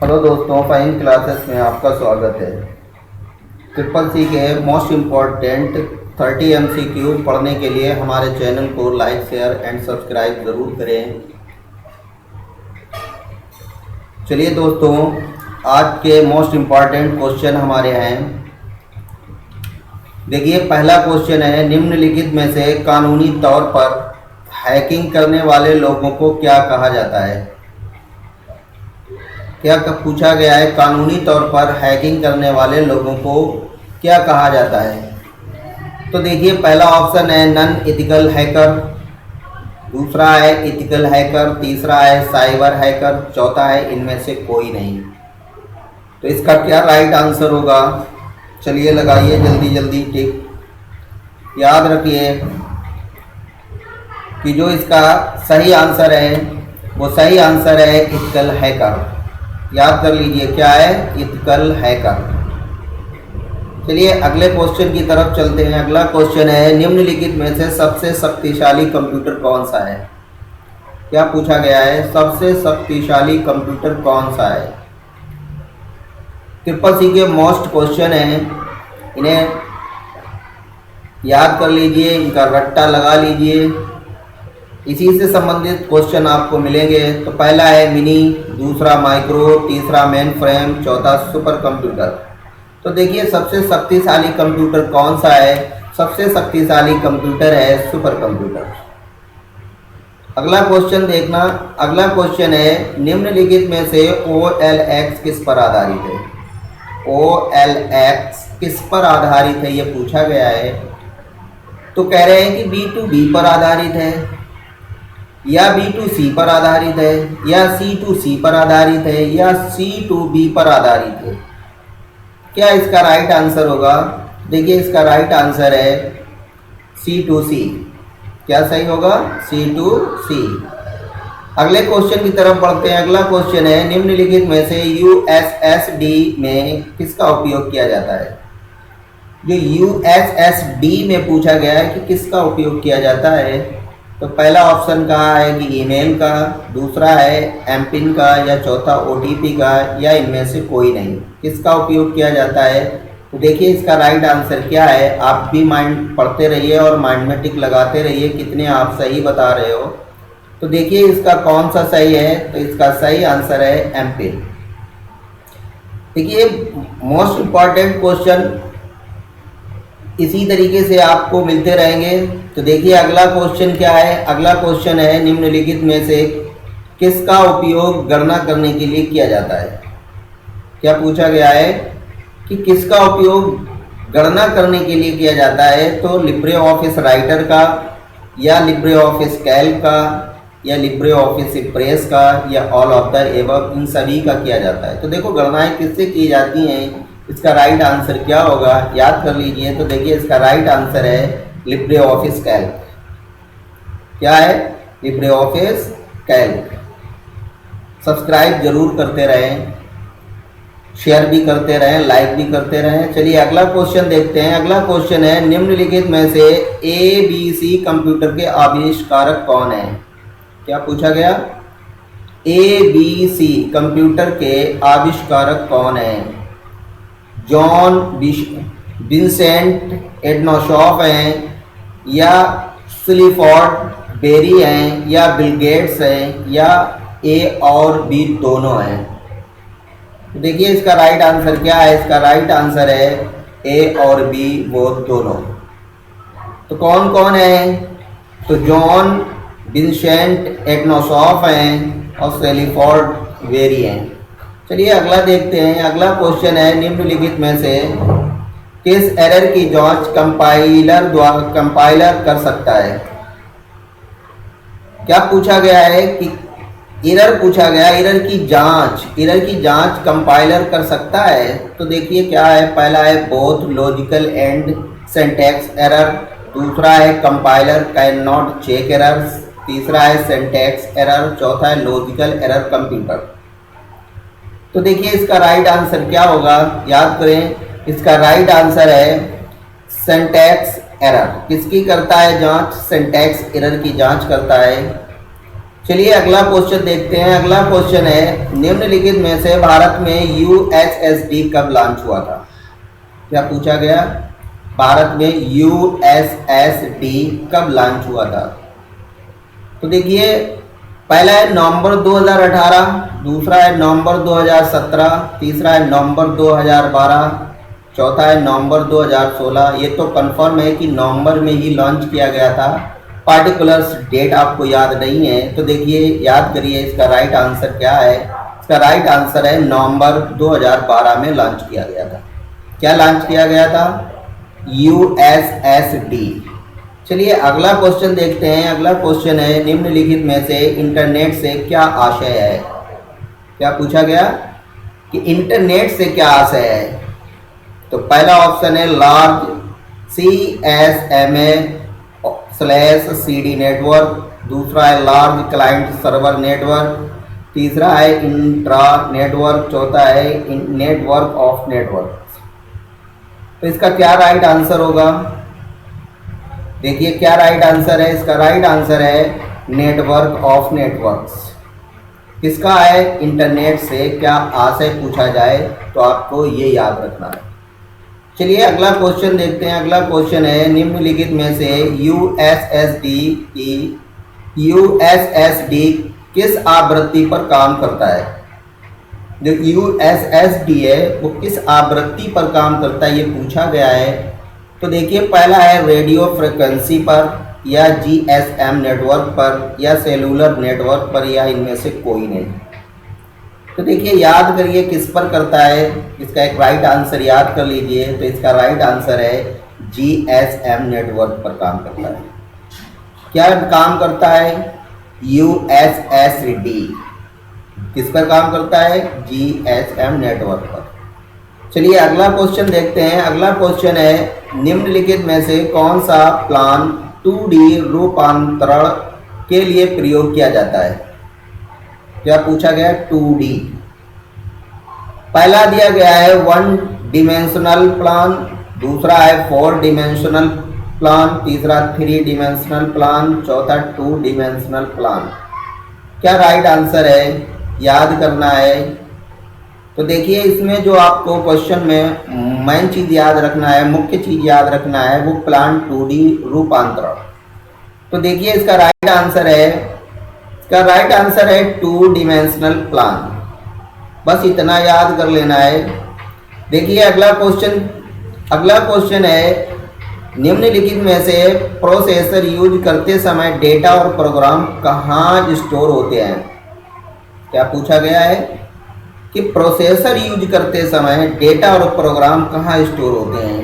Hello दोस्तों, fine classes में आपका स्वागत है। ट्रिपल सी के मोस्ट इम्पॉर्टेंट 30 MCQ पढ़ने के लिए हमारे चैनल को लाइक, शेयर एंड सब्सक्राइब ज़रूर करें। चलिए दोस्तों, आज के मोस्ट इम्पॉर्टेंट क्वेश्चन हमारे हैं। देखिए, पहला क्वेश्चन है, निम्नलिखित में से कानूनी तौर पर हैकिंग करने वाले लोगों को क्या कहा जाता है। क्या पूछा गया है, कानूनी तौर पर हैकिंग करने वाले लोगों को क्या कहा जाता है। तो देखिए, पहला ऑप्शन है नॉन एथिकल हैकर, दूसरा है एथिकल हैकर, तीसरा है साइबर हैकर, चौथा है इनमें से कोई नहीं। तो इसका क्या राइट आंसर होगा, चलिए लगाइए जल्दी जल्दी टिक। याद रखिए कि जो इसका सही आंसर है वो सही आंसर है एथिकल हैकर। याद कर लीजिए, क्या है, एथिकल हैकर। चलिए अगले क्वेश्चन की तरफ चलते हैं। अगला क्वेश्चन है, निम्नलिखित में से सबसे शक्तिशाली कंप्यूटर कौन सा है। क्या पूछा गया है, सबसे शक्तिशाली कंप्यूटर कौन सा है। ट्रिपल सी के मोस्ट क्वेश्चन हैं, इन्हें याद कर लीजिए, इनका रट्टा लगा लीजिए, इसी से संबंधित क्वेश्चन आपको मिलेंगे। तो पहला है मिनी, दूसरा माइक्रो, तीसरा मेन फ्रेम, चौथा सुपर कंप्यूटर। तो देखिए, सबसे शक्तिशाली कंप्यूटर कौन सा है। सबसे शक्तिशाली कंप्यूटर है सुपर कंप्यूटर। अगला क्वेश्चन देखना। अगला क्वेश्चन है, निम्नलिखित में से OLX किस पर आधारित है। OLX किस पर आधारित है, ये पूछा गया है। तो कह रहे हैं कि B2B पर आधारित है, या B2C पर आधारित है, या C2C पर आधारित है, या C2B पर आधारित है। क्या इसका राइट आंसर होगा। देखिए, इसका राइट आंसर है C2C। क्या सही होगा, C2C। अगले क्वेश्चन की तरफ बढ़ते हैं। अगला क्वेश्चन है, निम्नलिखित में से USSD में किसका उपयोग किया जाता है। जो USSD में पूछा गया है कि किसका उपयोग किया जाता है, तो पहला ऑप्शन कहा है कि ईमेल का, दूसरा है एमपिन का, या चौथा OTP का, या इनमें से कोई नहीं। किसका उपयोग किया जाता है। तो देखिए, इसका राइट आंसर क्या है। आप भी माइंड पढ़ते रहिए और माइंड में टिक लगाते रहिए कितने आप सही बता रहे हो। तो देखिए, इसका कौन सा सही है। तो इसका सही आंसर है एमपिन। देखिए, मोस्ट इम्पॉर्टेंट क्वेश्चन इसी तरीके से आपको मिलते रहेंगे। तो देखिए, अगला क्वेश्चन क्या है। अगला क्वेश्चन है, निम्नलिखित में से किसका उपयोग गणना करने के लिए किया जाता है। क्या पूछा गया है कि किसका उपयोग गणना करने के लिए किया जाता है। तो लिब्रे ऑफिस राइटर का, या लिब्रे ऑफिस कैल्क का, या लिब्रे ऑफिस इंप्रेस का, या ऑल ऑफ द एबव, इन सभी का किया जाता है। तो देखो, गणनाएं किससे की जाती हैं, इसका राइट आंसर क्या होगा, याद कर लीजिए। तो देखिए, इसका राइट आंसर है लिब्रे ऑफिस कैल्क। क्या है, लिब्रे ऑफिस कैल्क। सब्सक्राइब जरूर करते रहें, शेयर भी करते रहें, लाइक भी करते रहें। चलिए अगला क्वेश्चन देखते हैं। अगला क्वेश्चन है, निम्नलिखित में से ABC कंप्यूटर के आविष्कारक कौन है। क्या पूछा गया, ABC कंप्यूटर के आविष्कारक कौन है। जॉन विंसेंट एडनोशॉफ हैं, या क्लिफोर्ड बेरी हैं, या बिल गेट्स हैं, या A और B दोनों हैं। देखिए, इसका राइट आंसर क्या है। इसका राइट आंसर है A और B, वो दोनों। तो कौन कौन है। तो जॉन विंसेंट एडनोशॉफ हैं और क्लिफोर्ड बेरी हैं। चलिए अगला देखते हैं। अगला क्वेश्चन है, निम्नलिखित में से किस एरर की जांच कंपाइलर कर सकता है। क्या पूछा गया है कि एरर पूछा गया, एरर की जांच कंपाइलर कर सकता है। तो देखिए क्या है, पहला है both logical and syntax error, दूसरा है compiler can not check errors, तीसरा है सिंटैक्स एरर, चौथा है लॉजिकल एरर कंप्यूटर। तो देखिए, इसका राइट आंसर क्या होगा, याद करें। इसका राइट आंसर है सिंटैक्स एरर। किसकी करता है जांच, सिंटैक्स एरर की जांच करता है। चलिए अगला क्वेश्चन देखते हैं। अगला क्वेश्चन है, निम्नलिखित में से भारत में यूएसएसडी कब लॉन्च हुआ था? क्या पूछा गया? भारत में यूएसएसडी कब लॉन्च हुआ था? तो देखिए, पहला है नवंबर 2018, दूसरा है नवंबर 2017, तीसरा है नवंबर 2012, चौथा है नवंबर 2016। ये तो कंफर्म है कि नवंबर में ही लॉन्च किया गया था। पार्टिकुलर्स डेट आपको याद नहीं है, तो देखिए याद करिए इसका राइट आंसर क्या है। इसका राइट आंसर है नवंबर 2012 में लॉन्च किया गया था। क्या लॉन्च किया गया था? यूएसएसडी। चलिए अगला क्वेश्चन देखते हैं। अगला क्वेश्चन है, निम्नलिखित में से इंटरनेट से क्या आशय है? क्या पूछा गया कि इंटरनेट से क्या आशय है? तो पहला ऑप्शन है लार्ज CSMA/CD नेटवर्क, दूसरा है लार्ज क्लाइंट सर्वर नेटवर्क, तीसरा है इंट्रा नेटवर्क, चौथा है नेटवर्क ऑफ नेटवर्क। तो इसका क्या राइट आंसर होगा? देखिए क्या राइट आंसर है। इसका राइट आंसर है नेटवर्क ऑफ नेटवर्क्स। किसका है? इंटरनेट से क्या आशय पूछा जाए तो आपको ये याद रखना है। चलिए अगला क्वेश्चन देखते हैं। अगला क्वेश्चन है, निम्नलिखित में से यूएसएसडी किस आवृत्ति पर काम करता है? जो यूएसएसडी है वो किस आवृत्ति पर काम करता है, ये पूछा गया है। तो देखिए पहला है रेडियो फ्रिक्वेंसी पर, या जीएसएम नेटवर्क पर, या सेलुलर नेटवर्क पर, या इनमें से कोई नहीं। तो देखिए याद करिए किस पर करता है। इसका एक राइट आंसर याद कर लीजिए। तो इसका राइट आंसर है जीएसएम नेटवर्क पर काम करता है। क्या काम करता है? यूएसएसडी किस पर काम करता है? जीएसएम नेटवर्क पर। चलिए अगला क्वेश्चन देखते हैं। अगला क्वेश्चन है, निम्नलिखित में से कौन सा प्लान 2D रूपांतरण के लिए प्रयोग किया जाता है? क्या पूछा गया? 2D। पहला दिया गया है 1 डिमेंशनल प्लान, दूसरा है 4 डिमेंशनल प्लान, तीसरा 3 डिमेंशनल प्लान, चौथा 2 डिमेंशनल प्लान। क्या राइट आंसर है? याद करना है। तो देखिए इसमें जो आपको क्वेश्चन में मेन चीज़ याद रखना है, मुख्य चीज़ याद रखना है, वो प्लान 2D रूपांतरण। तो देखिए इसका राइट आंसर है, इसका राइट आंसर है 2 डिमेंशनल प्लान। बस इतना याद कर लेना है। देखिए अगला क्वेश्चन है, निम्नलिखित में से प्रोसेसर यूज करते समय डेटा और प्रोग्राम कहाँ स्टोर होते हैं? क्या पूछा गया है कि प्रोसेसर यूज करते समय डेटा और प्रोग्राम कहाँ स्टोर होते हैं?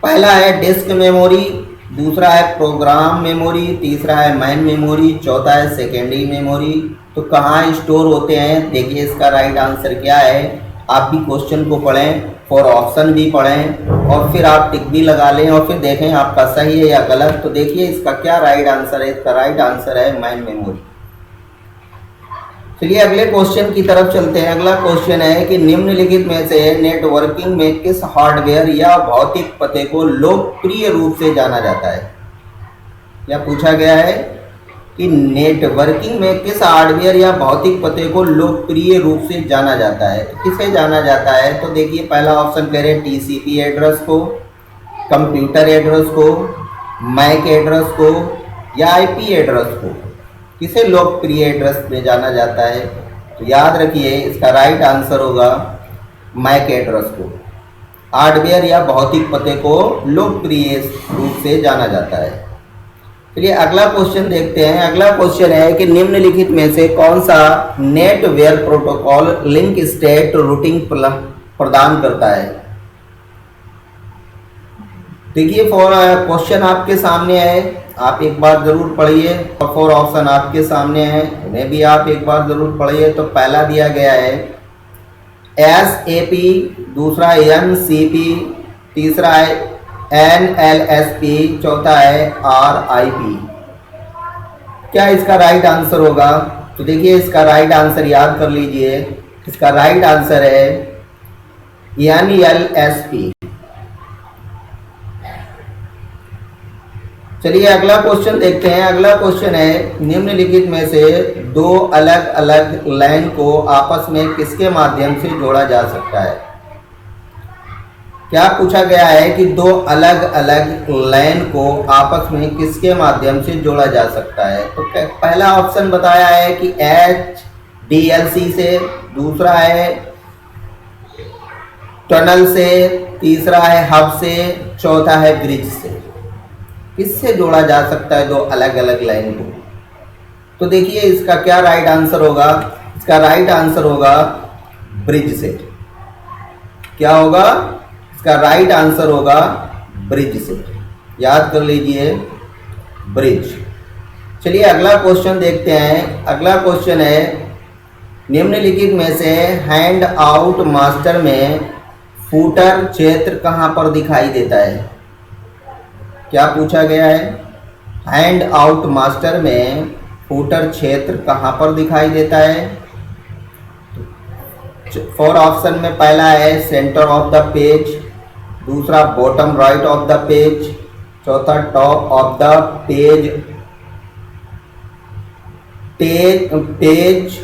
पहला है डिस्क मेमोरी, दूसरा है प्रोग्राम मेमोरी, तीसरा है मेन मेमोरी, चौथा है सेकेंडरी मेमोरी। तो कहाँ स्टोर होते हैं? देखिए इसका राइट आंसर क्या है। आप भी क्वेश्चन को पढ़ें, 4 ऑप्शन भी पढ़ें, और फिर आप टिक भी लगा लें और फिर देखें आपका सही है या गलत। तो देखिए इसका क्या राइट आंसर है। इसका राइट आंसर है मेन मेमोरी। चलिए अगले क्वेश्चन की तरफ चलते हैं। अगला क्वेश्चन है कि निम्नलिखित में से नेटवर्किंग में किस हार्डवेयर या भौतिक पते को लोकप्रिय रूप से जाना जाता है? यह पूछा गया है कि नेटवर्किंग में किस हार्डवेयर या भौतिक पते को लोकप्रिय रूप से जाना जाता है। तो किसे जाना जाता है? तो देखिए पहला ऑप्शन कह रहे हैं टीसीपी एड्रेस को, कंप्यूटर एड्रेस को, मैक एड्रेस को, या आईपी एड्रेस को। किसे लोकप्रिय एड्रेस में जाना जाता है? तो याद रखिए इसका राइट आंसर होगा मैक एड्रेस को। हार्डवेयर या भौतिक पते को लोकप्रिय रूप से जाना जाता है। चलिए अगला क्वेश्चन देखते हैं। अगला क्वेश्चन है कि निम्नलिखित में से कौन सा Netware protocol link state routing प्रदान करता है? देखिए क्वेश्चन आपके सामने है, आप एक बार जरूर पढ़िए। और 4 ऑप्शन आपके सामने हैं, उन्हें भी आप एक बार जरूर पढ़िए। तो पहला दिया गया है SAP, दूसरा NCP, तीसरा है NLSP, चौथा है RIP। क्या इसका राइट आंसर होगा? तो देखिए इसका राइट आंसर याद कर लीजिए। इसका राइट आंसर है NLSP। चलिए अगला क्वेश्चन देखते हैं। अगला क्वेश्चन है, निम्नलिखित में से दो अलग अलग लाइन को आपस में किसके माध्यम से जोड़ा जा सकता है। क्या पूछा गया है कि दो अलग अलग लाइन को आपस में किसके माध्यम से जोड़ा जा सकता है। तो पहला ऑप्शन बताया है कि HDLC से, दूसरा है टनल से, तीसरा है हब से, चौथा है ब्रिज से। किससे जोड़ा जा सकता है दो अलग अलग लाइन को। तो देखिए इसका क्या राइट आंसर होगा। इसका राइट आंसर होगा ब्रिज से। क्या होगा, इसका राइट आंसर होगा ब्रिज से। याद कर लीजिए, ब्रिज। चलिए अगला क्वेश्चन देखते हैं। अगला क्वेश्चन है, निम्नलिखित में से हैंड आउट मास्टर में फूटर क्षेत्र कहाँ पर दिखाई देता है। क्या पूछा गया है, हैंड आउट मास्टर में फूटर क्षेत्र कहाँ पर दिखाई देता है। फोर ऑप्शन में पहला है सेंटर ऑफ द पेज, दूसरा bottom right of the page, चौथा top of the page, page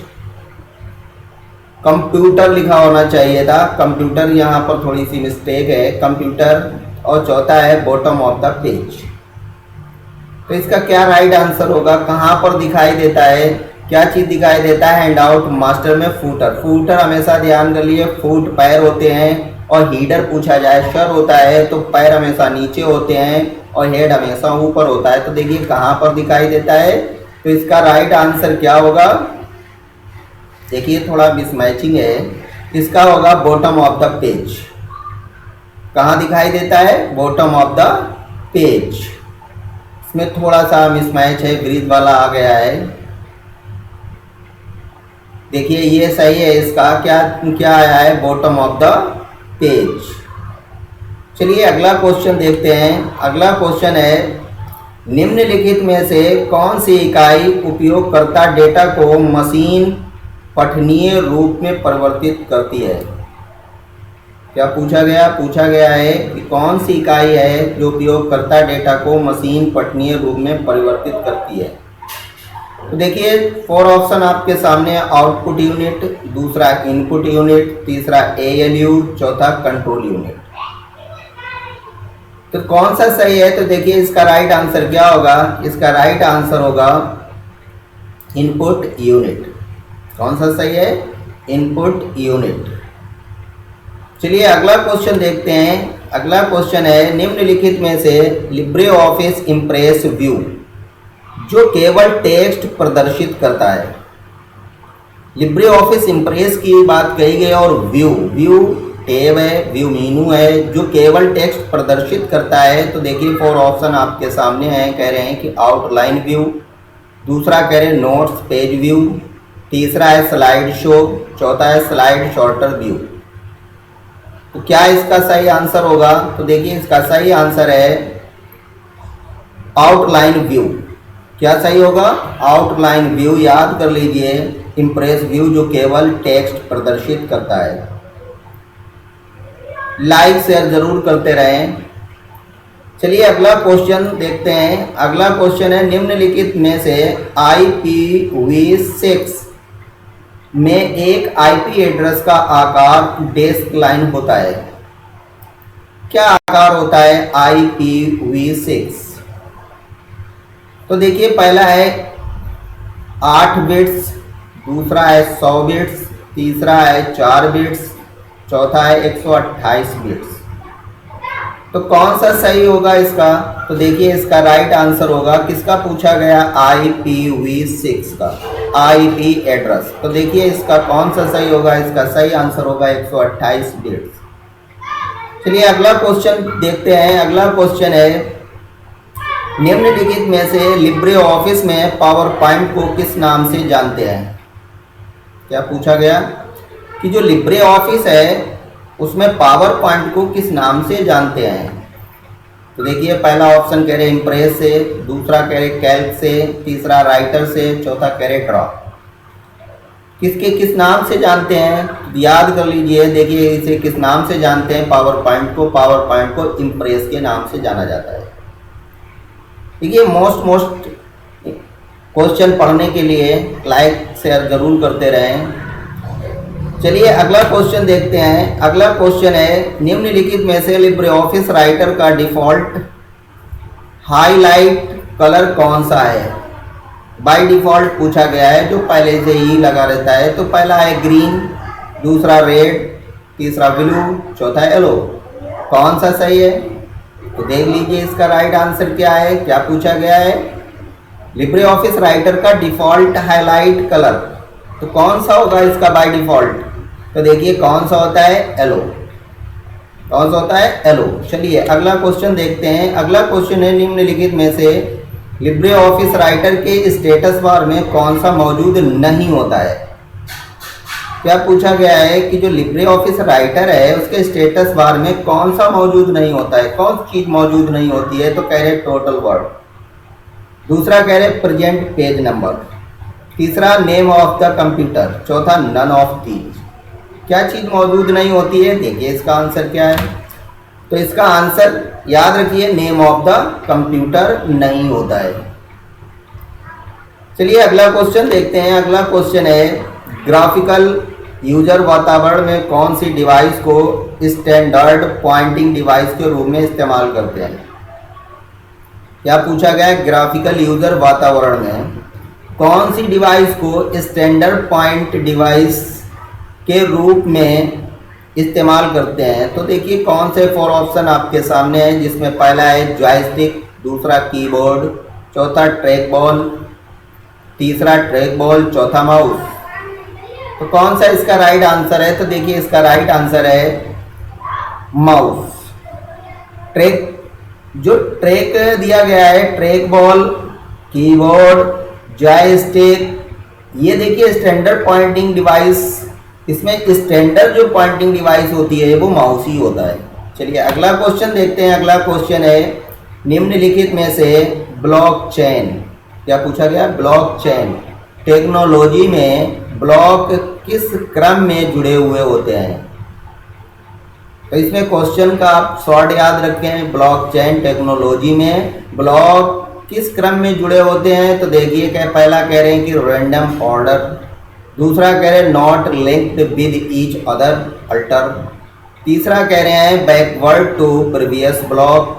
computer लिखा होना चाहिए था, कंप्यूटर, यहाँ पर थोड़ी सी मिस्टेक है, कंप्यूटर, और चौथा है बॉटम ऑफ द पेज। तो इसका क्या राइट आंसर होगा, कहाँ पर दिखाई देता है, क्या चीज दिखाई देता है हैंड आउट मास्टर में। फूटर। फूटर हमेशा ध्यान कर लिए, फुट पैर होते हैं, और हीडर पूछा जाए सर होता है तो पैर हमेशा नीचे होते हैं और हेड हमेशा ऊपर होता है। तो देखिए कहाँ पर दिखाई देता है। तो इसका राइट आंसर क्या होगा, देखिए थोड़ा मिसमैचिंग है, इसका होगा बॉटम ऑफ द पेज। कहाँ दिखाई देता है, बॉटम ऑफ द पेज। इसमें थोड़ा सा मिसमैच है, ब्रिज वाला आ गया है। देखिए ये सही है, इसका क्या आया है, बॉटम ऑफ द पेज। चलिए अगला क्वेश्चन देखते हैं। अगला क्वेश्चन है, निम्नलिखित में से कौन सी इकाई उपयोगकर्ता डेटा को मशीन पठनीय रूप में परिवर्तित करती है। क्या पूछा गया है कि कौन सी इकाई है जो उपयोगकर्ता डेटा को मशीन पठनीय रूप में परिवर्तित करती है। तो देखिए फोर ऑप्शन आपके सामने, आउटपुट यूनिट, दूसरा इनपुट यूनिट, तीसरा ALU, चौथा कंट्रोल यूनिट। तो कौन सा सही है, तो देखिए इसका राइट आंसर क्या होगा, इसका राइट आंसर होगा इनपुट यूनिट। कौन सा सही है, इनपुट यूनिट। चलिए अगला क्वेश्चन देखते हैं। अगला क्वेश्चन है, निम्नलिखित में से लिब्रे ऑफिस इम्प्रेस व्यू जो केवल टेक्स्ट प्रदर्शित करता है। लिब्रे ऑफिस इम्प्रेस की बात कही गई, और व्यू टैब है, व्यू मेनू है जो केवल टेक्स्ट प्रदर्शित करता है। तो देखिए फोर ऑप्शन आपके सामने हैं, कह रहे हैं कि आउटलाइन व्यू, दूसरा कह रहे हैं नोट्स पेज व्यू, तीसरा है स्लाइड शो, चौथा है स्लाइड शॉर्टर व्यू। तो क्या इसका सही आंसर होगा, तो देखिए इसका सही आंसर है आउटलाइन व्यू। क्या सही होगा, आउटलाइन व्यू। याद कर लीजिए, इम्प्रेस व्यू जो केवल टेक्स्ट प्रदर्शित करता है। लाइक शेयर जरूर करते रहें। चलिए अगला क्वेश्चन देखते हैं। अगला क्वेश्चन है, निम्नलिखित में से IPv6 में एक IP एड्रेस का आकार डेस्क लाइन होता है। क्या आकार होता है IPv6। तो देखिए पहला है 8 बिट्स, दूसरा है 100 बिट्स, तीसरा है 4 बिट्स, चौथा है 128 बिट्स। तो कौन सा सही होगा इसका, तो देखिए इसका राइट आंसर होगा, किसका पूछा गया, IPv6 का IP एड्रेस। तो देखिए इसका कौन सा सही होगा, इसका सही आंसर होगा 128 बिट्स। चलिए अगला क्वेश्चन देखते हैं। अगला क्वेश्चन है, निम्नलिखित में से लिब्रे ऑफिस में पावर पॉइंट को किस नाम से जानते हैं। क्या पूछा गया कि जो लिब्रे ऑफिस है उसमें पावर पॉइंट को किस नाम से जानते हैं। तो देखिए पहला ऑप्शन कह रहे इम्प्रेस से, दूसरा कह रहे कैल्क से, तीसरा राइटर से, चौथा कह रहे ड्रॉ। किसके किस नाम से जानते हैं, याद कर लीजिए। देखिए इसे किस नाम से जानते हैं, पावर पॉइंट को। पावर पॉइंट को इम्प्रेस के नाम से जाना जाता है। देखिए मोस्ट क्वेश्चन पढ़ने के लिए लाइक शेयर जरूर करते रहें। चलिए अगला क्वेश्चन देखते हैं। अगला क्वेश्चन है निम्नलिखित में से लिब्रे ऑफिस राइटर का डिफॉल्ट हाईलाइट कलर कौन सा है। बाय डिफॉल्ट पूछा गया है, जो पहले से ही लगा रहता है। तो पहला है ग्रीन, दूसरा रेड, तीसरा ब्लू, चौथा येलो। कौन सा सही है? तो देख लीजिए इसका राइट आंसर क्या है। क्या पूछा गया है? लिब्रे ऑफिस राइटर का डिफॉल्ट हाईलाइट कलर, तो कौन सा होगा इसका बाय डिफॉल्ट? तो देखिए कौन सा होता है? येलो। कौन सा होता है? येलो। चलिए अगला क्वेश्चन देखते हैं। अगला क्वेश्चन है निम्नलिखित में से लिब्रे ऑफिस राइटर के स्टेटस बार में कौन सा मौजूद नहीं होता है। क्या पूछा गया है कि जो लिब्रे ऑफिस राइटर है उसके स्टेटस बार में कौन सा मौजूद नहीं होता है, कौन सी चीज मौजूद नहीं होती है। तो कह रहे टोटल वर्ड, दूसरा कह रहे प्रेजेंट पेज नंबर, तीसरा नेम ऑफ द कंप्यूटर, चौथा नन ऑफ दीज। क्या चीज मौजूद नहीं होती है? देखिए इसका आंसर क्या है। तो इसका आंसर याद रखिए नेम ऑफ द कंप्यूटर नहीं होता है। चलिए अगला क्वेश्चन देखते हैं। अगला क्वेश्चन है ग्राफिकल यूजर वातावरण में कौन सी डिवाइस को स्टैंडर्ड पॉइंटिंग डिवाइस के रूप में इस्तेमाल करते हैं। क्या पूछा गया है? ग्राफिकल यूजर वातावरण में कौन सी डिवाइस को स्टैंडर्ड पॉइंट डिवाइस के रूप में इस्तेमाल करते हैं। तो देखिए कौन से 4 ऑप्शन आपके सामने हैं, जिसमें पहला है जॉयस्टिक, दूसरा कीबोर्ड, चौथा ट्रैक बॉल, तीसरा ट्रैक बॉल, चौथा माउस। तो कौन सा इसका राइट आंसर है? तो देखिए इसका राइट आंसर है माउस। ट्रैक, जो ट्रैक दिया गया है, ट्रैक बॉल, कीबोर्ड, जॉयस्टिक, ये देखिए स्टैंडर्ड पॉइंटिंग डिवाइस, इसमें स्टैंडर्ड जो पॉइंटिंग डिवाइस होती है वो माउस ही होता है। चलिए अगला क्वेश्चन देखते हैं। अगला क्वेश्चन है निम्नलिखित में से ब्लॉकचेन, क्या पूछा गया? ब्लॉकचेन टेक्नोलॉजी में ब्लॉक किस क्रम में जुड़े हुए होते हैं। तो इसमें क्वेश्चन का आप शॉर्ट याद रखें। ब्लॉकचेन टेक्नोलॉजी में ब्लॉक किस क्रम में जुड़े होते हैं। तो देखिए क्या पहला कह रहे हैं कि रैंडम ऑर्डर, दूसरा कह रहे हैं not linked with each other alter, तीसरा कह रहे हैं बैकवर्ड टू प्रीवियस ब्लॉक,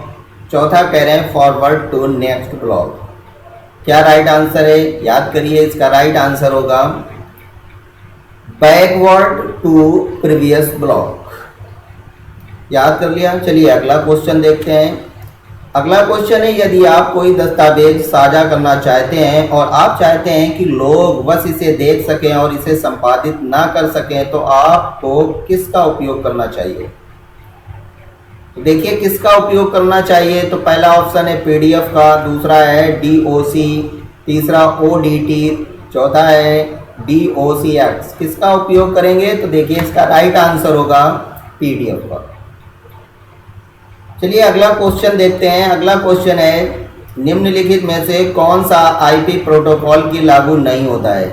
चौथा कह रहे हैं फॉरवर्ड टू नेक्स्ट ब्लॉक। क्या राइट आंसर है? याद करिए इसका राइट आंसर होगा बैकवर्ड टू प्रीवियस ब्लॉक। याद कर लिया। चलिए अगला क्वेश्चन देखते हैं। अगला क्वेश्चन है यदि आप कोई दस्तावेज साझा करना चाहते हैं और आप चाहते हैं कि लोग बस इसे देख सकें और इसे संपादित ना कर सकें, तो आपको किसका उपयोग करना चाहिए। तो देखिए किसका उपयोग करना चाहिए। तो पहला ऑप्शन है पीडीएफ का, दूसरा है डीओसी, तीसरा ओडीटी, चौथा है डीओसीएक्स। किसका उपयोग करेंगे। तो देखिए इसका राइट आंसर होगा पीडीएफ का। चलिए अगला क्वेश्चन देखते हैं। अगला क्वेश्चन है निम्नलिखित में से कौन सा आईपी प्रोटोकॉल की लागू नहीं होता है।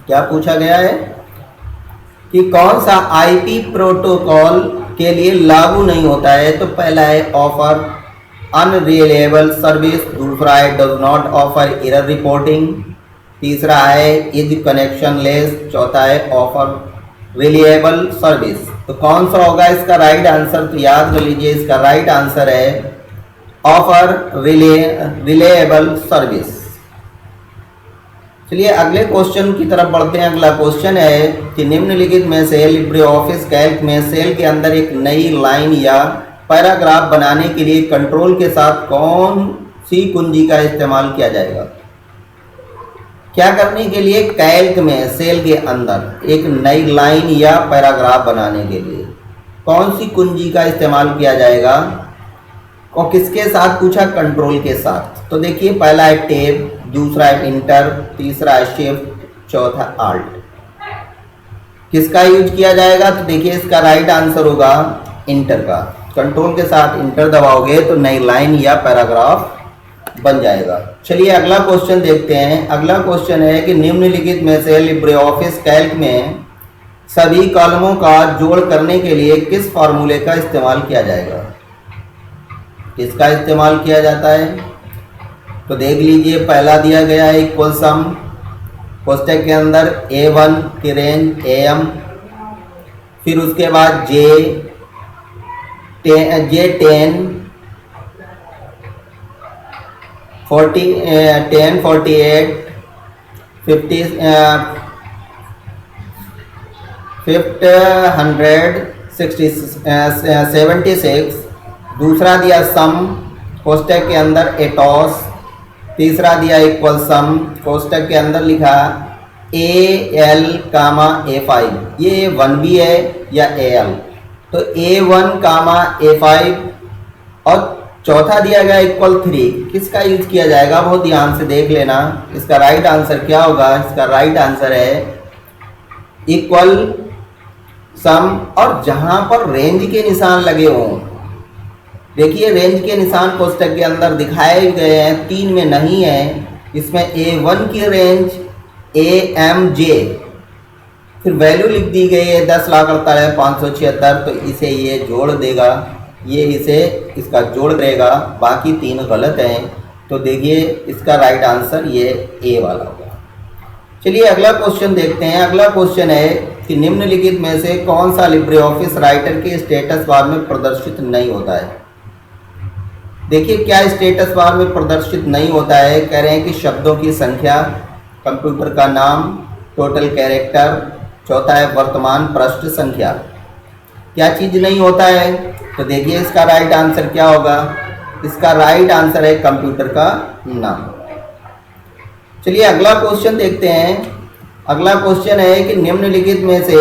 क्या पूछा गया है कि कौन सा आईपी प्रोटोकॉल के लिए लागू नहीं होता है। तो पहला है ऑफर अनरिलायबल सर्विस, दूसरा है does not offer error reporting, तीसरा है इज कनेक्शन लेस, चौथा है ऑफर रिलायबल सर्विस। तो कौन सा होगा इसका राइट आंसर। तो याद कर लीजिए इसका राइट आंसर है ऑफर रिलायबल सर्विस। चलिए अगले क्वेश्चन की तरफ बढ़ते हैं। अगला क्वेश्चन है कि निम्नलिखित में से लिब्रे ऑफिस कैल्क में सेल के अंदर एक नई लाइन या पैराग्राफ बनाने के लिए कंट्रोल के साथ कौन सी कुंजी का इस्तेमाल किया जाएगा। क्या करने के लिए? कैल्क में सेल के अंदर एक नई लाइन या पैराग्राफ बनाने के लिए कौन सी कुंजी का इस्तेमाल किया जाएगा और किसके साथ पूछा? कंट्रोल के साथ। तो देखिए पहला है टेब, दूसरा है इंटर, तीसरा है शिफ्ट, चौथा आल्ट। किसका यूज किया जाएगा? तो देखिए इसका राइट आंसर होगा इंटर का। कंट्रोल के साथ इंटर दबाओगे तो नई लाइन या पैराग्राफ बन जाएगा। चलिए अगला क्वेश्चन देखते हैं। अगला क्वेश्चन है कि निम्नलिखित में से लिब्रे ऑफिस कैल्क में सभी कॉलमों का जोड़ करने के लिए किस फार्मूले का इस्तेमाल किया जाएगा। किसका इस्तेमाल किया जाता है? तो देख लीजिए, पहला दिया गया है इक्वल सम, कोष्टक के अंदर A1 की रेंज AM, फिर उसके बाद J10 10 48 50 76। दूसरा दिया सम, कोष्टक के अंदर एटॉस। तीसरा दिया इक्वल सम, कोष्टक के अंदर लिखा AL कामा A5, ये 1B है या AL, तो A1 कामा A5। और चौथा दिया गया इक्वल 3, किसका यूज किया जाएगा बहुत ध्यान से देख लेना। इसका राइट आंसर क्या होगा? इसका राइट आंसर है इक्वल सम, और जहां पर रेंज के निशान लगे हों, देखिए रेंज के निशान कोष्टक के अंदर दिखाए गए हैं, 3 में नहीं है। इसमें A1 की रेंज AMJ, फिर वैल्यू लिख दी गई है 10,48,576, तो इसे ये जोड़ देगा, ये इसे इसका जोड़ देगा, बाकी 3 गलत हैं। तो देखिए इसका राइट आंसर ये A वाला होगा। चलिए अगला क्वेश्चन देखते हैं। अगला क्वेश्चन है कि निम्नलिखित में से कौन सा लिब्रे ऑफिस राइटर के स्टेटस बार में प्रदर्शित नहीं होता है। देखिए क्या स्टेटस बार में प्रदर्शित नहीं होता है, कह रहे हैं कि शब्दों की संख्या, कंप्यूटर का नाम, टोटल कैरेक्टर, चौथा है वर्तमान पृष्ठ संख्या। क्या चीज़ नहीं होता है? तो देखिए इसका राइट आंसर क्या होगा? इसका राइट आंसर है कंप्यूटर का नाम। चलिए अगला क्वेश्चन देखते हैं। अगला क्वेश्चन है कि निम्नलिखित में से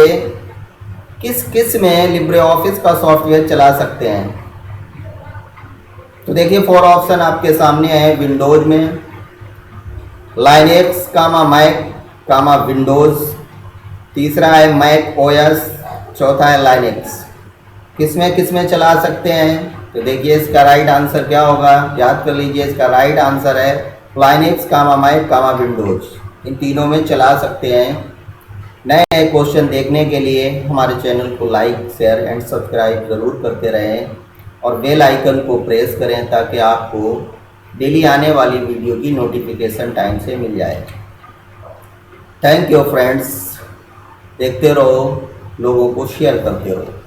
किस किस में लिब्रे ऑफिस का सॉफ्टवेयर चला सकते हैं। तो देखिए 4 ऑप्शन आपके सामने है। विंडोज में, लाइनेक्स कामा मैक कामा विंडोज, तीसरा है मैक ओएस, चौथा है लाइनेक्स। किसमें चला सकते हैं? तो देखिए इसका राइट आंसर क्या होगा, याद कर लीजिए। इसका राइट आंसर है लाइनेक्स कामा मैक कामा विंडोज, इन तीनों में चला सकते हैं। नए नए क्वेश्चन देखने के लिए हमारे चैनल को लाइक, शेयर एंड सब्सक्राइब ज़रूर करते रहें और बेल आइकन को प्रेस करें ताकि आपको डेली आने वाली वीडियो की नोटिफिकेशन टाइम से मिल जाए। थैंक यू फ्रेंड्स, देखते रहो, लोगों को शेयर करते रहो।